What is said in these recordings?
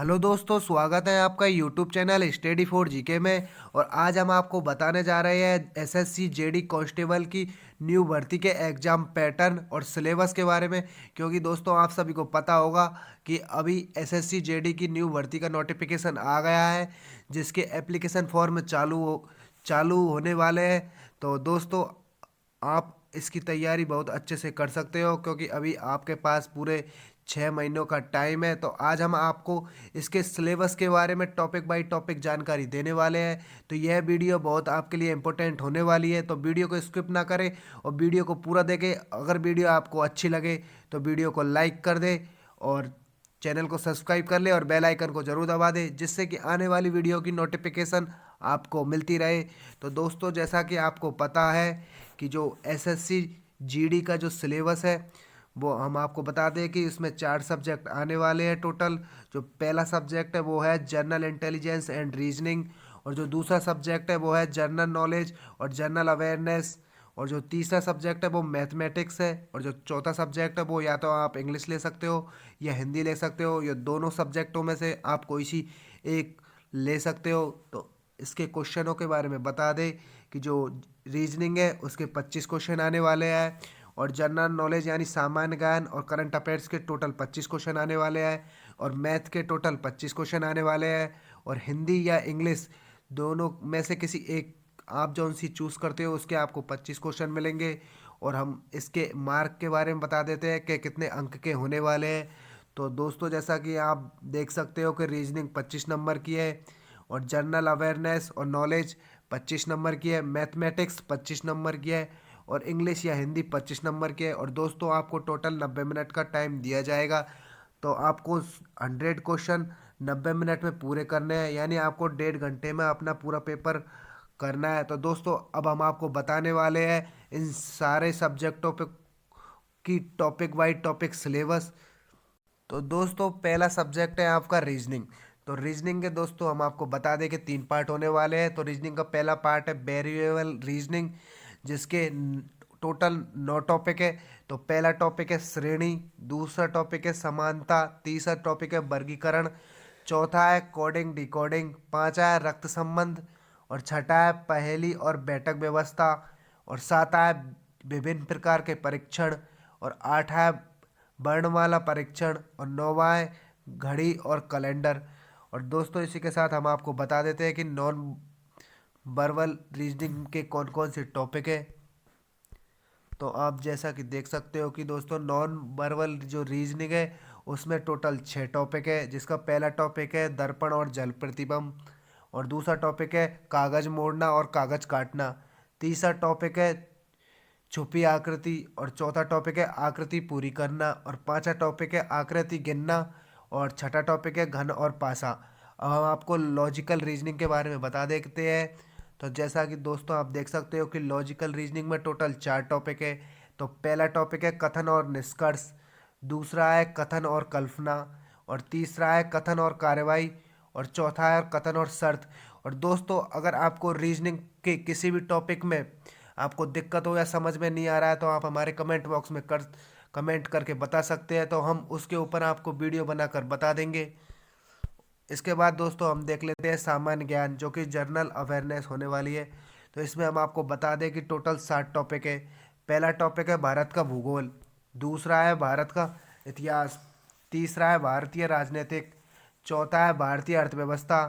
Hello दोस्तों, स्वागत है आपका YouTube channel study for GK में। और आज हम आपको बताने जा रहे हैं एसएससी जेडी कांस्टेबल की न्यू भर्ती के एग्ज़ाम पैटर्न और सिलेबस के बारे में। क्योंकि दोस्तों आप सभी को पता होगा कि अभी एसएससी जेडी की न्यू भर्ती का नोटिफिकेशन आ गया है, जिसके एप्लीकेशन फॉर्म चालू होने वाले हैं। तो दोस्तों आप इसकी तैयारी बहुत अच्छे से कर सकते हो, क्योंकि अभी आपके पास पूरे 6 महीनों का टाइम है। तो आज हम आपको इसके सिलेबस के बारे में टॉपिक बाय टॉपिक जानकारी देने वाले हैं। तो यह वीडियो बहुत आपके लिए इम्पोर्टेंट होने वाली है, तो वीडियो को स्किप ना करें और वीडियो को पूरा देखें। अगर वीडियो आपको अच्छी लगे तो वीडियो को लाइक कर दें और चैनल को सब्सक्राइब कर ले और बेल आइकन को जरूर दबा दें, जिससे कि आने वाली वीडियो की नोटिफिकेशन आपको मिलती रहे। तो दोस्तों जैसा कि आपको पता है कि जो एसएससी जीडी का जो सिलेबस है वो हम आपको बता दें कि इसमें 4 सब्जेक्ट आने वाले हैं टोटल। जो पहला सब्जेक्ट है वो है जनरल इंटेलिजेंस एंड रीजनिंग, और जो दूसरा सब्जेक्ट है वो है जनरल नॉलेज और जनरल अवेयरनेस, और जो तीसरा सब्जेक्ट है वो मैथमेटिक्स है, और जो चौथा सब्जेक्ट है वो या तो आप इंग्लिश ले सकते हो या हिंदी ले सकते हो, या दोनों सब्जेक्टों में से आप कोई सी एक ले सकते हो। तो इसके क्वेश्चनों के बारे में बता दें कि जो रीजनिंग है उसके 25 क्वेश्चन आने वाले हैं, और जनरल नॉलेज यानी सामान्य ज्ञान और करंट अफेयर्स के टोटल 25 क्वेश्चन आने वाले हैं, और मैथ के टोटल 25 क्वेश्चन आने वाले हैं, और हिंदी या इंग्लिश दोनों में से किसी एक आप जौन सी चूज़ करते हो उसके आपको 25 क्वेश्चन मिलेंगे। और हम इसके मार्क के बारे में बता देते हैं कि कितने अंक के होने वाले हैं। तो दोस्तों जैसा कि आप देख सकते हो कि रीजनिंग 25 नंबर की है, और जनरल अवेयरनेस और नॉलेज 25 नंबर की है, मैथमेटिक्स 25 नंबर की है, और इंग्लिश या हिंदी 25 नंबर की है। और दोस्तों आपको टोटल 90 मिनट का टाइम दिया जाएगा। तो आपको 100 क्वेश्चन 90 मिनट में पूरे करने हैं, यानी आपको 1.5 घंटे में अपना पूरा पेपर करना है। तो दोस्तों अब हम आपको बताने वाले हैं इन सारे सब्जेक्टों पे की टॉपिक बाई टॉपिक सिलेबस। तो दोस्तों पहला सब्जेक्ट है आपका रीजनिंग। तो रीजनिंग के दोस्तों हम आपको बता दें कि 3 पार्ट होने वाले हैं। तो रीजनिंग का पहला पार्ट है वेरिएबल रीजनिंग, जिसके टोटल 9 टॉपिक है। तो पहला टॉपिक है श्रेणी, दूसरा टॉपिक है समानता, तीसरा टॉपिक है वर्गीकरण, चौथा है कोडिंग डिकोडिंग, पांचवा है रक्त संबंध, और छठा है पहेली और बैठक व्यवस्था, और सातवां है विभिन्न प्रकार के परीक्षण, और आठवां है वर्णमाला परीक्षण, और नौवां है घड़ी और कैलेंडर। और दोस्तों इसी के साथ हम आपको बता देते हैं कि नॉन वर्बल रीजनिंग के कौन कौन से टॉपिक है। तो आप जैसा कि देख सकते हो कि दोस्तों नॉन वर्बल जो रीजनिंग है उसमें टोटल 6 टॉपिक है, जिसका पहला टॉपिक है दर्पण और जल प्रतिबिंब, और दूसरा टॉपिक है कागज मोड़ना और कागज काटना, तीसरा टॉपिक है छुपी आकृति, और चौथा टॉपिक है आकृति पूरी करना, और पांचवा टॉपिक है आकृति गिनना, और छठा टॉपिक है घन और पासा। अब हम आपको लॉजिकल रीजनिंग के बारे में बता देते हैं। तो जैसा कि दोस्तों आप देख सकते हो कि लॉजिकल रीजनिंग में टोटल 4 टॉपिक है। तो पहला टॉपिक है कथन और निष्कर्ष, दूसरा है कथन और कल्पना, और तीसरा है कथन और कार्रवाई, और चौथा है कथन और शर्त। और दोस्तों अगर आपको रीजनिंग के किसी भी टॉपिक में आपको दिक्कत हो या समझ में नहीं आ रहा है तो आप हमारे कमेंट बॉक्स में कमेंट करके बता सकते हैं, तो हम उसके ऊपर आपको वीडियो बनाकर बता देंगे। इसके बाद दोस्तों हम देख लेते हैं सामान्य ज्ञान, जो कि जनरल अवेयरनेस होने वाली है। तो इसमें हम आपको बता दें कि टोटल 60 टॉपिक है। पहला टॉपिक है भारत का भूगोल, दूसरा है भारत का इतिहास, तीसरा है भारतीय राजनीतिक, चौथा है भारतीय अर्थव्यवस्था,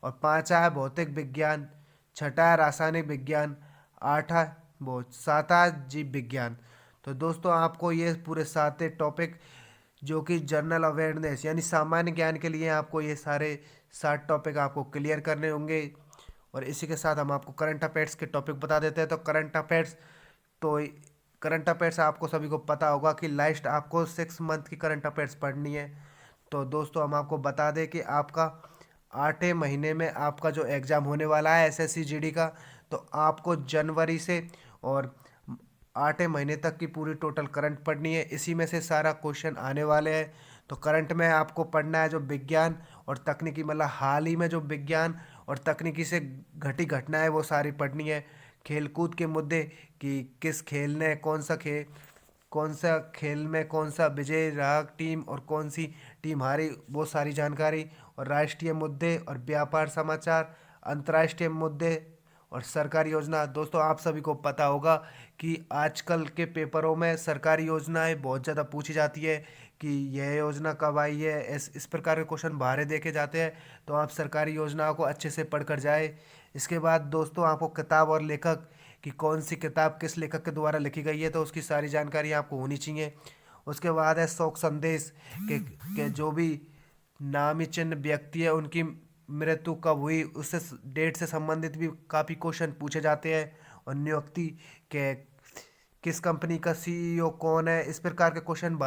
और पांचवा है भौतिक विज्ञान, छठा है रासायनिक विज्ञान, आठा वो सातवां जीव विज्ञान। तो दोस्तों आपको ये पूरे 7 टॉपिक जो कि जनरल अवेयरनेस यानी सामान्य ज्ञान के लिए आपको ये सारे 60 टॉपिक आपको क्लियर करने होंगे। और इसी के साथ हम आपको करंट अफेयर्स के टॉपिक बता देते हैं। तो तो करंट अफेयर्स आपको सभी को पता होगा कि लास्ट आपको 6 मंथ की करंट अफेयर्स पढ़नी है। तो दोस्तों हम आपको बता दें कि आपका 8वें महीने में आपका जो एग्ज़ाम होने वाला है एसएससी जीडी का, तो आपको जनवरी से और 8वें महीने तक की पूरी टोटल करंट पढ़नी है। इसी में से सारा क्वेश्चन आने वाले हैं। तो करंट में आपको पढ़ना है जो विज्ञान और तकनीकी, मतलब हाल ही में जो विज्ञान और तकनीकी से घटी घटनाएं वो सारी पढ़नी है। खेलकूद के मुद्दे कि किस खेल ने कौन सा खेल में कौन सा विजय रहा टीम और कौन सी टीम हारी, वो सारी जानकारी। और राष्ट्रीय मुद्दे और व्यापार समाचार, अंतर्राष्ट्रीय मुद्दे और सरकारी योजना। दोस्तों आप सभी को पता होगा कि आजकल के पेपरों में सरकारी योजनाएं बहुत ज़्यादा पूछी जाती है कि यह योजना कब आई है, इस प्रकार के क्वेश्चन बाहर देखे जाते हैं। तो आप सरकारी योजनाओं को अच्छे से पढ़ कर जाए। इसके बाद दोस्तों आपको किताब और लेखक कि कौन सी किताब किस लेखक के द्वारा लिखी गई है, तो उसकी सारी जानकारी आपको होनी चाहिए। उसके बाद है शोक संदेश के जो भी नामी चिन्ह व्यक्ति है उनकी मृत्यु कब हुई, उससे डेट से संबंधित भी काफ़ी क्वेश्चन पूछे जाते हैं। और नियुक्ति के किस कंपनी का सीईओ कौन है, इस प्रकार के क्वेश्चन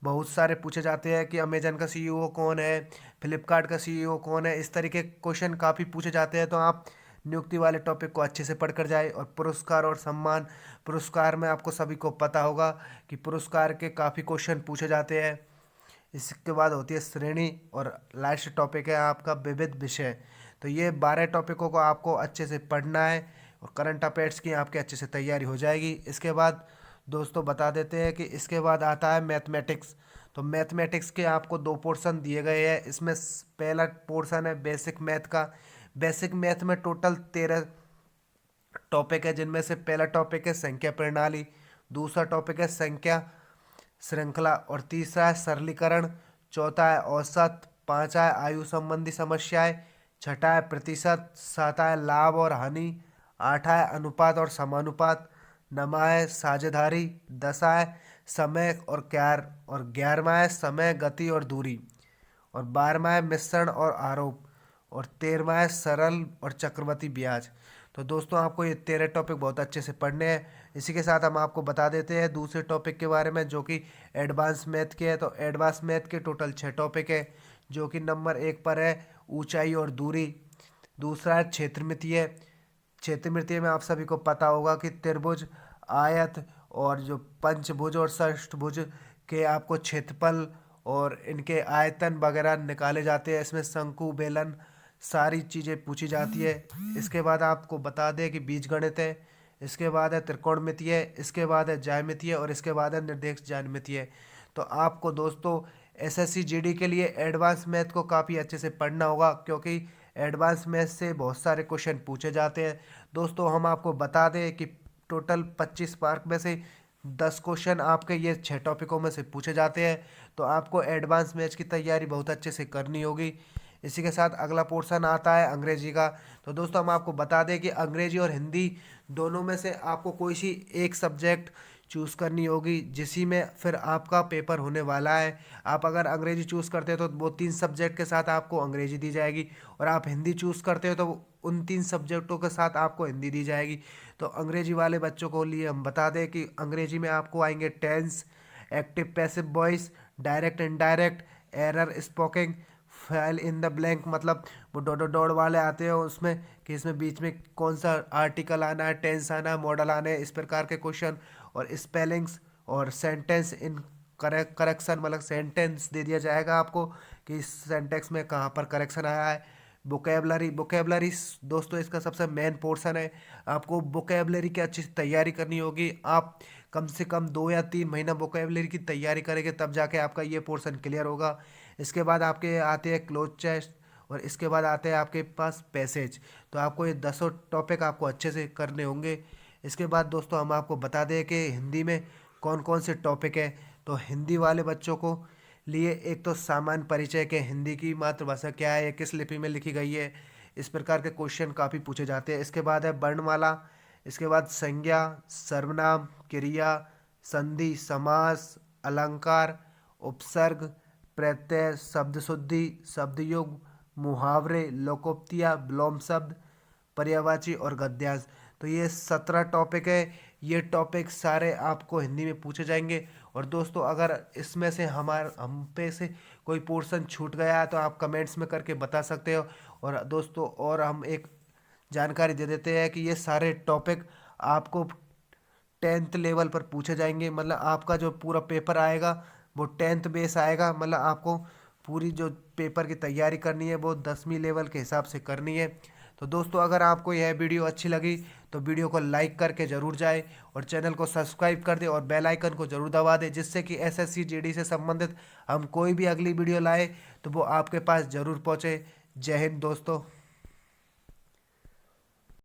बहुत सारे पूछे जाते हैं कि अमेजन का सीईओ कौन है, फ्लिपकार्ट का सीईओ कौन है। इस तरीके के क्वेश्चन काफ़ी पूछे जाते हैं। तो आप नियुक्ति वाले टॉपिक को अच्छे से पढ़ कर जाए। और पुरस्कार और सम्मान, पुरस्कार में आपको सभी को पता होगा कि पुरस्कार के काफ़ी क्वेश्चन पूछे जाते हैं। इसके बाद होती है श्रेणी और लास्ट टॉपिक है आपका विविध विषय। तो ये 12 टॉपिकों को आपको अच्छे से पढ़ना है और करंट अफेयर्स की आपके अच्छे से तैयारी हो जाएगी। इसके बाद दोस्तों बता देते हैं कि इसके बाद आता है मैथमेटिक्स। तो मैथमेटिक्स के आपको 2 पोर्शन दिए गए हैं। इसमें पहला पोर्शन है बेसिक मैथ का। बेसिक मैथ में टोटल 13 टॉपिक है, जिनमें से पहला टॉपिक है संख्या प्रणाली, दूसरा टॉपिक है संख्या श्रृंखला और तीसरा है सरलीकरण, चौथा है औसत, पांचवा है आयु संबंधी समस्याएं, छठा है प्रतिशत, सातवां है लाभ और हानि, आठवां है अनुपात और समानुपात, नौवां है साझेदारी, दसवां है समय और कार्य और 11वां है समय गति और दूरी और 12वां है मिश्रण और आरोप और 13वां है सरल और चक्रवृद्धि ब्याज। तो दोस्तों आपको ये 13 टॉपिक बहुत अच्छे से पढ़ने हैं। इसी के साथ हम आपको बता देते हैं दूसरे टॉपिक के बारे में जो कि एडवांस मैथ के है। तो एडवांस मैथ के टोटल 6 टॉपिक है, जो कि नंबर 1 पर है ऊंचाई और दूरी, दूसरा है क्षेत्रमितीय। क्षेत्रमितीय में आप सभी को पता होगा कि त्रिभुज, आयत और जो पंचभुज और षष्ठभुज के आपको क्षेत्रफल और इनके आयतन वगैरह निकाले जाते हैं। इसमें शंकु, बेलन सारी चीज़ें पूछी जाती है। इसके बाद आपको बता दें कि बीजगणित है, इसके बाद है त्रिकोणमितीय, इसके बाद है ज्यामितीय और इसके बाद है निर्देश ज्यामितीय। तो आपको दोस्तों एसएससी जीडी के लिए एडवांस मैथ को काफ़ी अच्छे से पढ़ना होगा, क्योंकि एडवांस मैथ से बहुत सारे क्वेश्चन पूछे जाते हैं। दोस्तों हम आपको बता दें कि टोटल 25 मार्क में से 10 क्वेश्चन आपके ये 6 टॉपिकों में से पूछे जाते हैं। तो आपको एडवांस मैथ्स की तैयारी बहुत अच्छे से करनी होगी। इसी के साथ अगला पोर्शन आता है अंग्रेजी का। तो दोस्तों हम आपको बता दें कि अंग्रेजी और हिंदी दोनों में से आपको कोई सी एक सब्जेक्ट चूज़ करनी होगी, जिसी में फिर आपका पेपर होने वाला है। आप अगर अंग्रेजी चूज़ करते हो तो वो 3 सब्जेक्ट के साथ आपको अंग्रेजी दी जाएगी, और आप हिंदी चूज़ करते हो तो उन 3 सब्जेक्टों के साथ आपको हिंदी दी जाएगी। तो अंग्रेजी वाले बच्चों को लिए हम बता दें कि अंग्रेजी में आपको आएंगे tense, active passive voice, direct indirect, error spotting, fill in the blank, मतलब वो डॉट वाले आते हैं उसमें कि इसमें बीच में कौन सा आर्टिकल आना है, टेंस आना है, मॉडल आना है, इस प्रकार के क्वेश्चन। और स्पेलिंग्स और सेंटेंस इन करेक्शन, मतलब सेंटेंस दे दिया जाएगा आपको कि इस सेंटेंस में कहाँ पर करेक्शन आया है। बुकेबलरी दोस्तों इसका सबसे मेन पोर्शन है। आपको बुकेबलरी की अच्छी तैयारी करनी होगी। आप कम से कम 2 या 3 महीना बुकेबलरी की तैयारी करेंगे तब जाके आपका ये पोर्शन क्लियर होगा। इसके बाद आपके आते हैं क्लोज टेस्ट और इसके बाद आते हैं आपके पास पैसेज। तो आपको ये 10 टॉपिक आपको अच्छे से करने होंगे। इसके बाद दोस्तों हम आपको बता दें कि हिंदी में कौन कौन से टॉपिक है। तो हिंदी वाले बच्चों को लिए एक तो सामान्य परिचय के हिंदी की मातृभाषा क्या है, किस लिपि में लिखी गई है, इस प्रकार के क्वेश्चन काफ़ी पूछे जाते हैं। इसके बाद है वर्णमाला, इसके बाद संज्ञा, सर्वनाम, क्रिया, संधि, समास, अलंकार, उपसर्ग, प्रत्यय, शब्द शुद्धि, शब्द युग, मुहावरे, लोकोक्तियाँ, विलोम शब्द, पर्यायवाची और गद्यांश। तो ये 17 टॉपिक है। ये टॉपिक सारे आपको हिंदी में पूछे जाएंगे। और दोस्तों अगर इसमें से हम पे से कोई पोर्शन छूट गया है तो आप कमेंट्स में करके बता सकते हो। और दोस्तों और हम एक जानकारी दे देते हैं कि ये सारे टॉपिक आपको 10th लेवल पर पूछे जाएंगे। मतलब आपका जो पूरा पेपर आएगा वो 10th बेस आएगा। मतलब आपको पूरी जो पेपर की तैयारी करनी है वो 10वीं लेवल के हिसाब से करनी है। तो दोस्तों अगर आपको यह वीडियो अच्छी लगी तो वीडियो को लाइक करके ज़रूर जाए और चैनल को सब्सक्राइब कर दे और बेल आइकन को ज़रूर दबा दे, जिससे कि एसएससी जीडी से संबंधित हम कोई भी अगली वीडियो लाए तो वो आपके पास ज़रूर पहुँचे। जय हिंद दोस्तों।